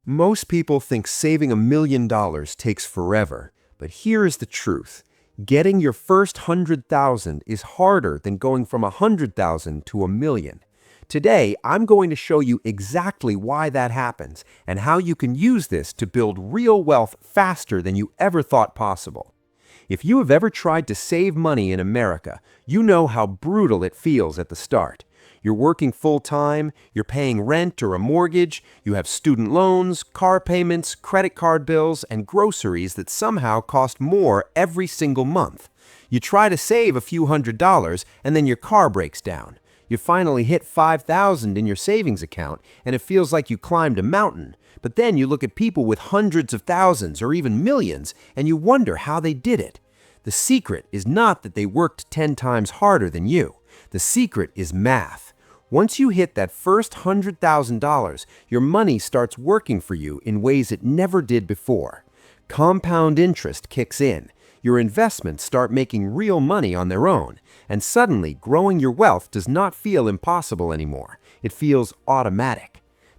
Most people think saving $1 million takes forever, but here is the truth. Getting your first 100,000 is harder than going from 100,000 to 1 million. Today, I'm going to show you exactly why that happens and how you can use this to build real wealth faster than you ever thought possible. If you have ever tried to save money in America, you know how brutal it feels at the start. You're working full-time, you're paying rent or a mortgage, you have student loans, car payments, credit card bills, and groceries that somehow cost more every single month. You try to save a few $100s and then your car breaks down. You finally hit 5,000 in your savings account and it feels like you climbed a mountain. But then you look at people with hundreds of thousands or even millions and you wonder how they did it. The secret is not that they worked 10 times harder than you. The secret is math. Once you hit that first $100,000, your money starts working for you in ways it never did before. Compound interest kicks in. Your investments start making real money on their own, and suddenly growing your wealth does not feel impossible anymore. It feels automatic.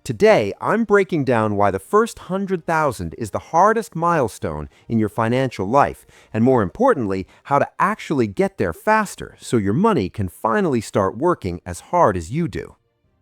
Today, I'm breaking down why the first 100,000 is the hardest milestone in your financial life, and more importantly, how to actually get there faster so your money can finally start working as hard as you do.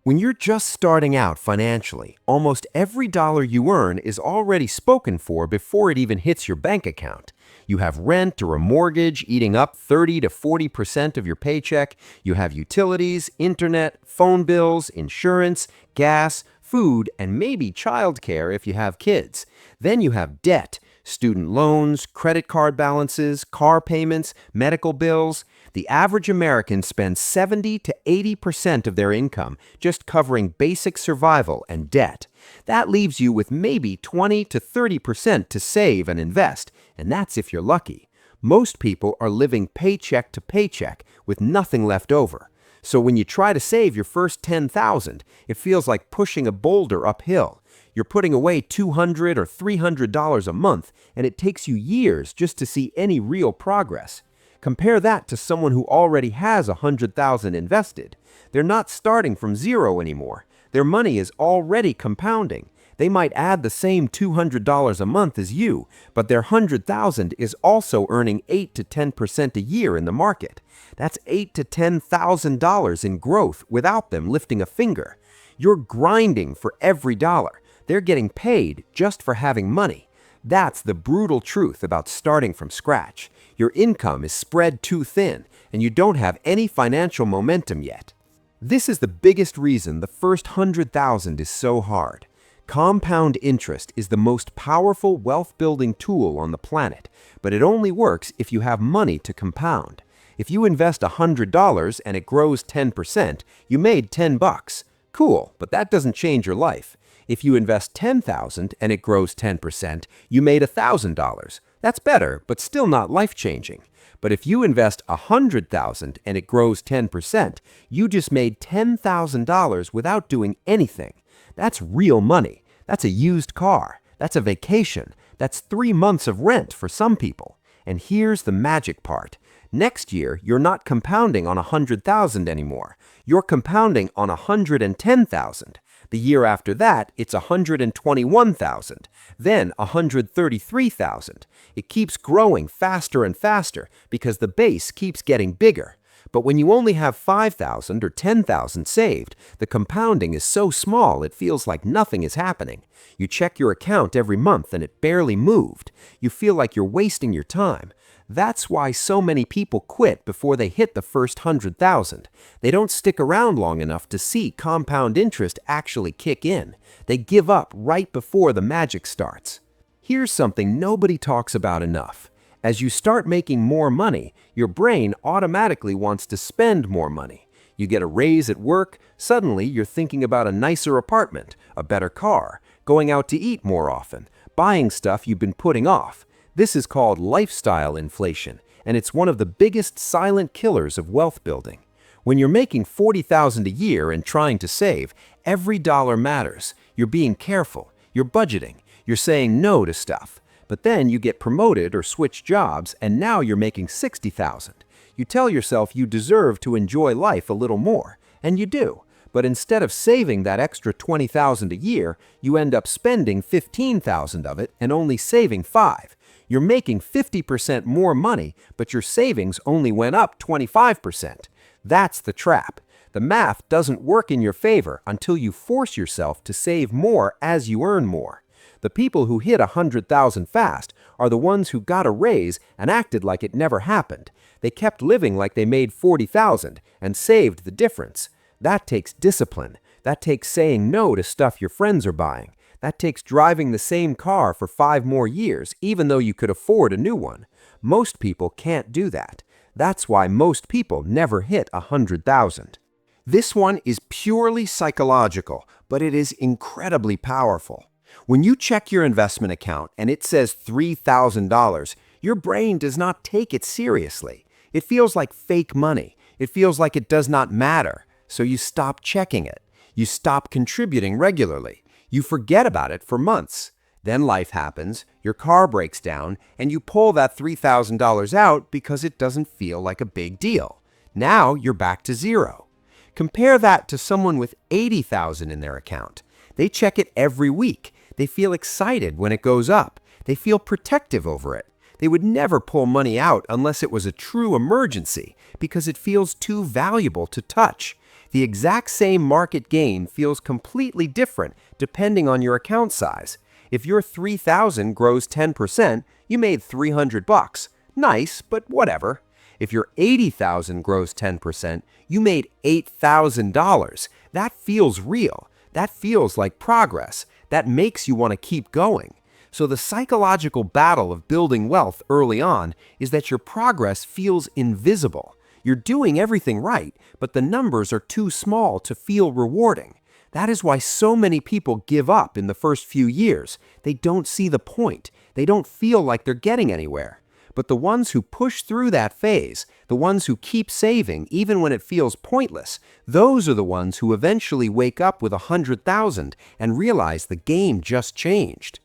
When you're just starting out financially, almost every dollar you earn is already spoken for before it even hits your bank account. You have rent or a mortgage eating up 30 to 40% of your paycheck. You have utilities, internet, phone bills, insurance, gas, food, and maybe childcare if you have kids. Then you have debt, student loans, credit card balances, car payments, medical bills. The average American spends 70 to 80% of their income just covering basic survival and debt. That leaves you with maybe 20 to 30% to save and invest, and that's if you're lucky. Most people are living paycheck to paycheck with nothing left over. So when you try to save your first 10,000, it feels like pushing a boulder uphill. You're putting away $200 or $300 a month, and it takes you years just to see any real progress. Compare that to someone who already has 100,000 invested. They're not starting from zero anymore. Their money is already compounding. They might add the same $200 a month as you, but their 100,000 is also earning 8 to 10% a year in the market. That's $8,000 to $10,000 in growth without them lifting a finger. You're grinding for every dollar. They're getting paid just for having money. That's the brutal truth about starting from scratch. Your income is spread too thin, and you don't have any financial momentum yet. This is the biggest reason the first 100,000 is so hard. Compound interest is the most powerful wealth-building tool on the planet, but it only works if you have money to compound. If you invest $100 and it grows 10%, you made $10. Cool, but that doesn't change your life. If you invest $10,000 and it grows 10%, you made $1,000. That's better, but still not life-changing. But if you invest $100,000 and it grows 10%, you just made $10,000 without doing anything. That's real money. That's a used car. That's a vacation. That's 3 months of rent for some people. And here's the magic part. Next year, you're not compounding on 100,000 anymore. You're compounding on 110,000. The year after that, it's 121,000, then 133,000. It keeps growing faster and faster because the base keeps getting bigger. But when you only have 5,000 or 10,000 saved, the compounding is so small it feels like nothing is happening. You check your account every month and it barely moved. You feel like you're wasting your time. That's why so many people quit before they hit the first 100,000. They don't stick around long enough to see compound interest actually kick in. They give up right before the magic starts. Here's something nobody talks about enough. As you start making more money, your brain automatically wants to spend more money. You get a raise at work, suddenly you're thinking about a nicer apartment, a better car, going out to eat more often, buying stuff you've been putting off. This is called lifestyle inflation, and it's one of the biggest silent killers of wealth building. When you're making $40,000 a year and trying to save, every dollar matters. You're being careful, you're budgeting, you're saying no to stuff. But then you get promoted or switch jobs, and now you're making $60,000. You tell yourself you deserve to enjoy life a little more, and you do. But instead of saving that extra $20,000 a year, you end up spending $15,000 of it and only saving $5,000. You're making 50% more money, but your savings only went up 25%. That's the trap. The math doesn't work in your favor until you force yourself to save more as you earn more. The people who hit 100,000 fast are the ones who got a raise and acted like it never happened. They kept living like they made 40,000 and saved the difference. That takes discipline. That takes saying no to stuff your friends are buying. That takes driving the same car for 5 more years, even though you could afford a new one. Most people can't do that. That's why most people never hit 100,000. This one is purely psychological, but it is incredibly powerful. When you check your investment account and it says $3,000, your brain does not take it seriously. It feels like fake money. It feels like it does not matter. So you stop checking it. You stop contributing regularly. You forget about it for months. Then life happens, your car breaks down, and you pull that $3,000 out because it doesn't feel like a big deal. Now you're back to zero. Compare that to someone with $80,000 in their account. They check it every week. They feel excited when it goes up. They feel protective over it. They would never pull money out unless it was a true emergency because it feels too valuable to touch. The exact same market gain feels completely different depending on your account size. If your $3,000 grows 10%, you made $300. Nice, but whatever. If your $80,000 grows 10%, you made $8,000. That feels real. That feels like progress. That makes you want to keep going. So the psychological battle of building wealth early on is that your progress feels invisible. You're doing everything right, but the numbers are too small to feel rewarding. That is why so many people give up in the first few years. They don't see the point. They don't feel like they're getting anywhere. But the ones who push through that phase, the ones who keep saving even when it feels pointless, those are the ones who eventually wake up with 100,000 and realize the game just changed.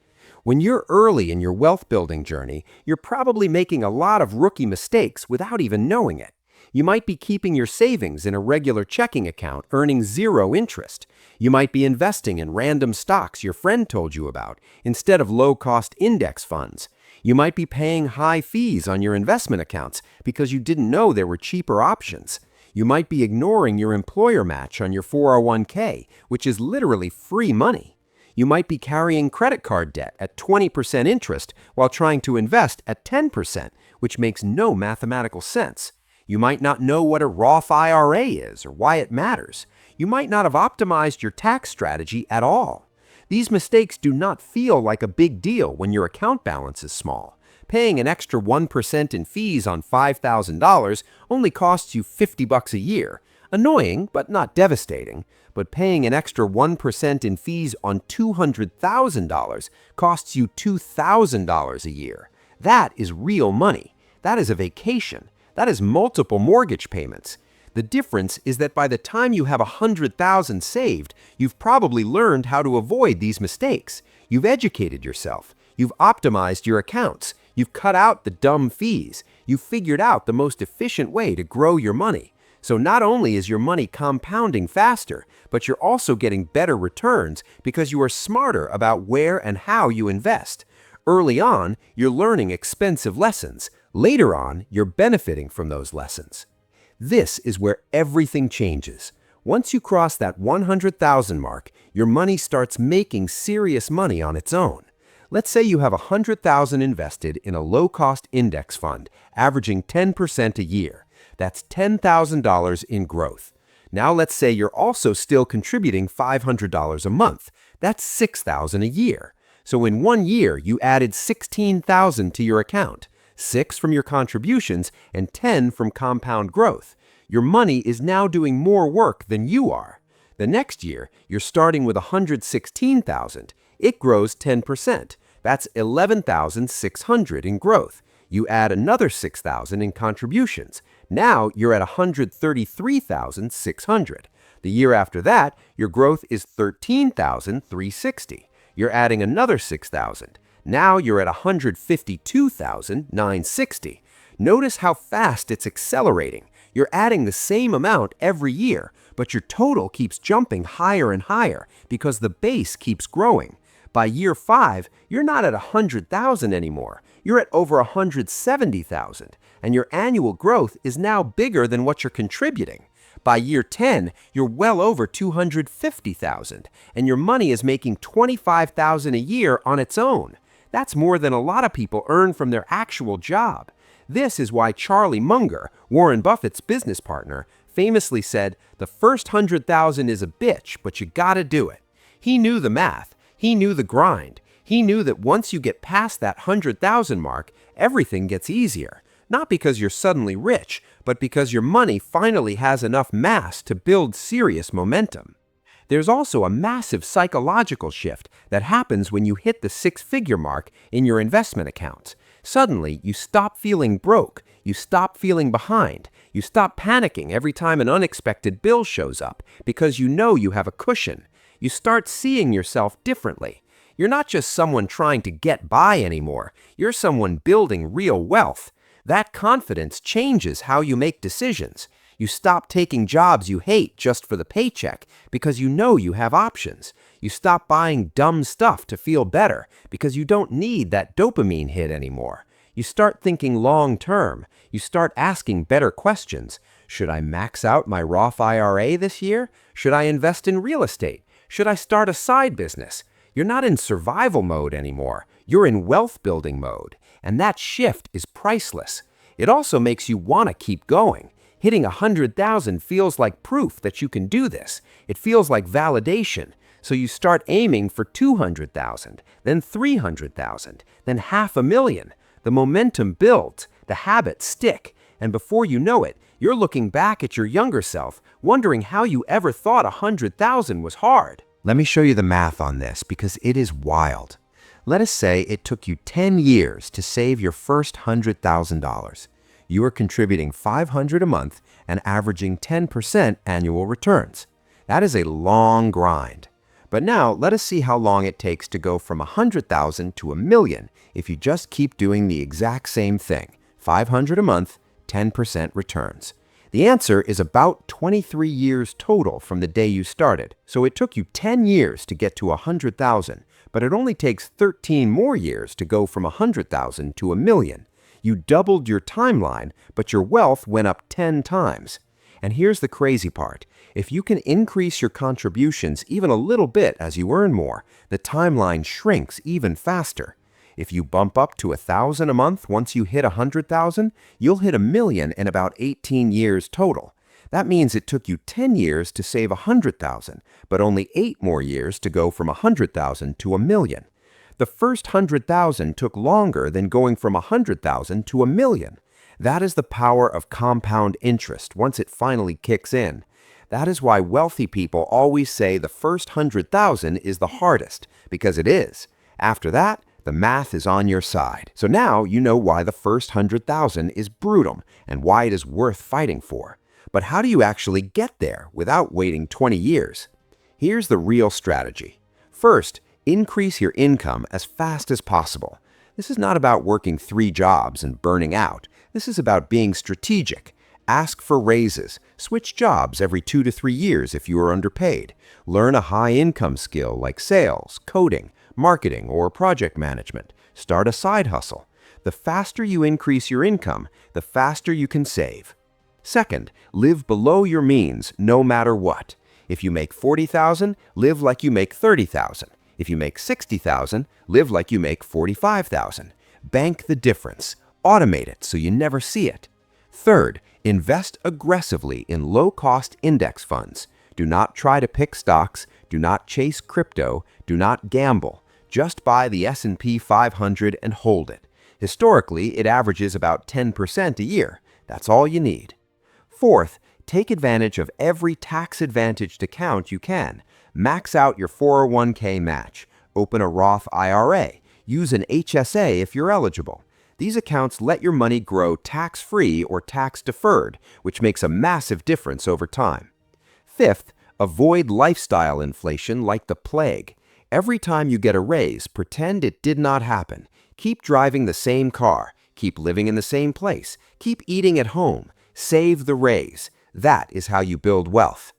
When you're early in your wealth building journey, you're probably making a lot of rookie mistakes without even knowing it. You might be keeping your savings in a regular checking account, earning 0 interest. You might be investing in random stocks your friend told you about instead of low-cost index funds. You might be paying high fees on your investment accounts because you didn't know there were cheaper options. You might be ignoring your employer match on your 401k, which is literally free money. You might be carrying credit card debt at 20% interest while trying to invest at 10%, which makes no mathematical sense. You might not know what a Roth IRA is or why it matters. You might not have optimized your tax strategy at all. These mistakes do not feel like a big deal when your account balance is small. Paying an extra 1% in fees on $5,000 only costs you $50 a year. Annoying, but not devastating. But paying an extra 1% in fees on $200,000 costs you $2,000 a year. That is real money. That is a vacation. That is multiple mortgage payments. The difference is that by the time you have 100,000 saved, you've probably learned how to avoid these mistakes. You've educated yourself. You've optimized your accounts. You've cut out the dumb fees. You've figured out the most efficient way to grow your money. So not only is your money compounding faster, but you're also getting better returns because you are smarter about where and how you invest. Early on, you're learning expensive lessons. Later on, you're benefiting from those lessons. This is where everything changes. Once you cross that 100,000 mark, your money starts making serious money on its own. Let's say you have 100,000 invested in a low-cost index fund, averaging 10% a year. That's $10,000 in growth. Now let's say you're also still contributing $500 a month. That's $6,000 a year. So in 1 year, you added $16,000 to your account. 6 from your contributions, and 10 from compound growth. Your money is now doing more work than you are. The next year, you're starting with $116,000. It grows 10%. That's $11,600 in growth. You add another $6,000 in contributions. Now you're at $133,600. The year after that, your growth is $13,360. You're adding another $6,000. Now you're at $152,960. Notice how fast it's accelerating. You're adding the same amount every year, but your total keeps jumping higher and higher because the base keeps growing. By year 5, you're not at 100,000 anymore. You're at over 170,000, and your annual growth is now bigger than what you're contributing. By year 10, you're well over 250,000, and your money is making 25,000 a year on its own. That's more than a lot of people earn from their actual job. This is why Charlie Munger, Warren Buffett's business partner, famously said, "The first 100,000 is a bitch, but you gotta do it." He knew the math. He knew the grind. He knew that once you get past that 100,000 mark, everything gets easier. Not because you're suddenly rich, but because your money finally has enough mass to build serious momentum. There's also a massive psychological shift that happens when you hit the six-figure mark in your investment accounts. Suddenly, you stop feeling broke. You stop feeling behind. You stop panicking every time an unexpected bill shows up because you know you have a cushion. You start seeing yourself differently. You're not just someone trying to get by anymore. You're someone building real wealth. That confidence changes how you make decisions. You stop taking jobs you hate just for the paycheck because you know you have options. You stop buying dumb stuff to feel better because you don't need that dopamine hit anymore. You start thinking long term. You start asking better questions. Should I max out my Roth IRA this year? Should I invest in real estate? Should I start a side business? You're not in survival mode anymore. You're in wealth building mode. And that shift is priceless. It also makes you want to keep going. Hitting 100,000 feels like proof that you can do this. It feels like validation. So you start aiming for 200,000, then 300,000, then 500,000. The momentum builds, the habits stick, and before you know it, you're looking back at your younger self, wondering how you ever thought 100,000 was hard. Let me show you the math on this because it is wild. Let us say it took you 10 years to save your first $100,000. You are contributing $500 a month and averaging 10% annual returns. That is a long grind. But now let us see how long it takes to go from 100,000 to 1,000,000 if you just keep doing the exact same thing. 500 a month, 10% returns. The answer is about 23 years total from the day you started. So it took you 10 years to get to 100,000, but it only takes 13 more years to go from 100,000 to 1,000,000. You doubled your timeline, but your wealth went up 10 times. And here's the crazy part. If you can increase your contributions even a little bit as you earn more, the timeline shrinks even faster. If you bump up to 1,000 a month once you hit 100,000, you'll hit 1,000,000 in about 18 years total. That means it took you 10 years to save 100,000, but only 8 more years to go from 100,000 to 1,000,000. The first 100,000 took longer than going from 100,000 to 1,000,000. That is the power of compound interest once it finally kicks in. That is why wealthy people always say the first 100,000 is the hardest, because it is. After that, the math is on your side. So now you know why the first 100,000 is brutal and why it is worth fighting for. But how do you actually get there without waiting 20 years? Here's the real strategy. First, increase your income as fast as possible. This is not about working 3 jobs and burning out. This is about being strategic. Ask for raises. Switch jobs every 2 to 3 years if you are underpaid. Learn a high-income skill like sales, coding, marketing, or project management. Start a side hustle. The faster you increase your income, the faster you can save. Second, live below your means no matter what. If you make 40,000, live like you make 30,000. If you make 60,000, live like you make 45,000. Bank the difference. Automate it so you never see it. Third, invest aggressively in low-cost index funds. Do not try to pick stocks. Do not chase crypto. Do not gamble. Just buy the S&P 500 and hold it. Historically, it averages about 10% a year. That's all you need. Fourth, take advantage of every tax-advantaged account you can. Max out your 401k match. Open a Roth IRA. Use an HSA if you're eligible. These accounts let your money grow tax-free or tax-deferred, which makes a massive difference over time. Fifth, avoid lifestyle inflation like the plague. Every time you get a raise, pretend it did not happen. Keep driving the same car. Keep living in the same place. Keep eating at home. Save the raise. That is how you build wealth.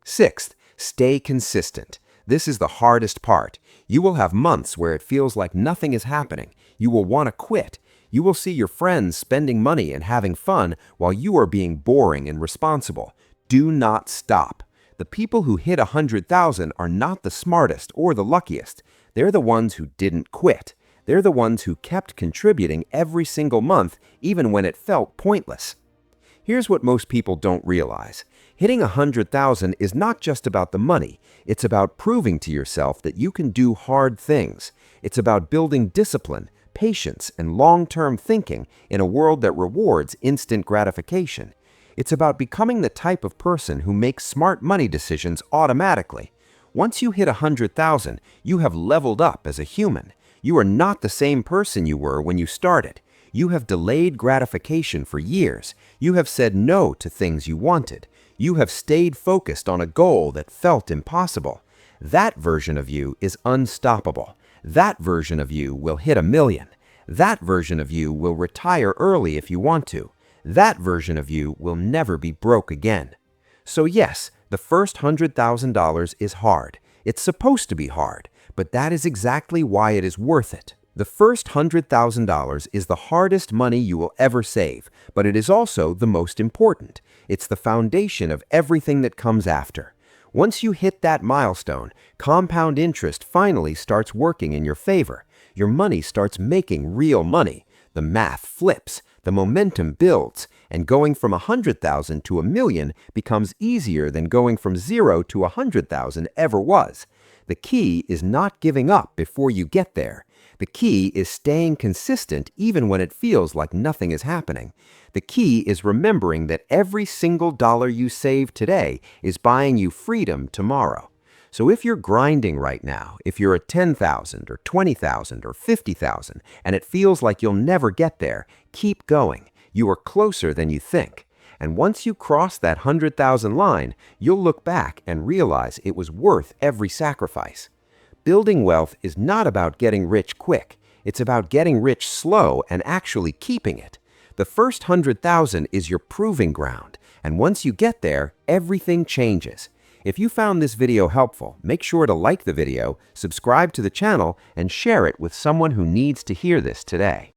Sixth, stay consistent. This is the hardest part. You will have months where it feels like nothing is happening. You will want to quit. You will see your friends spending money and having fun while you are being boring and responsible. Do not stop. The people who hit 100,000 are not the smartest or the luckiest. They're the ones who didn't quit. They're the ones who kept contributing every single month, even when it felt pointless. Here's what most people don't realize. Hitting 100,000 is not just about the money. It's about proving to yourself that you can do hard things. It's about building discipline, patience, and long-term thinking in a world that rewards instant gratification. It's about becoming the type of person who makes smart money decisions automatically. Once you hit 100,000, you have leveled up as a human. You are not the same person you were when you started. You have delayed gratification for years. You have said no to things you wanted. You have stayed focused on a goal that felt impossible. That version of you is unstoppable. That version of you will hit 1 million. That version of you will retire early if you want to. That version of you will never be broke again. So yes, the first $100,000 is hard. It's supposed to be hard, but that is exactly why it is worth it. The first $100,000 is the hardest money you will ever save, but it is also the most important. It's the foundation of everything that comes after. Once you hit that milestone, compound interest finally starts working in your favor. Your money starts making real money. The math flips, the momentum builds, and going from 100,000 to 1 million becomes easier than going from 0 to 100,000 ever was. The key is not giving up before you get there. The key is staying consistent even when it feels like nothing is happening. The key is remembering that every single dollar you save today is buying you freedom tomorrow. So if you're grinding right now, if you're at 10,000 or 20,000 or 50,000 and it feels like you'll never get there, keep going. You are closer than you think. And once you cross that 100,000 line, you'll look back and realize it was worth every sacrifice. Building wealth is not about getting rich quick. It's about getting rich slow and actually keeping it. The first 100,000 is your proving ground, and once you get there, everything changes. If you found this video helpful, make sure to like the video, subscribe to the channel, and share it with someone who needs to hear this today.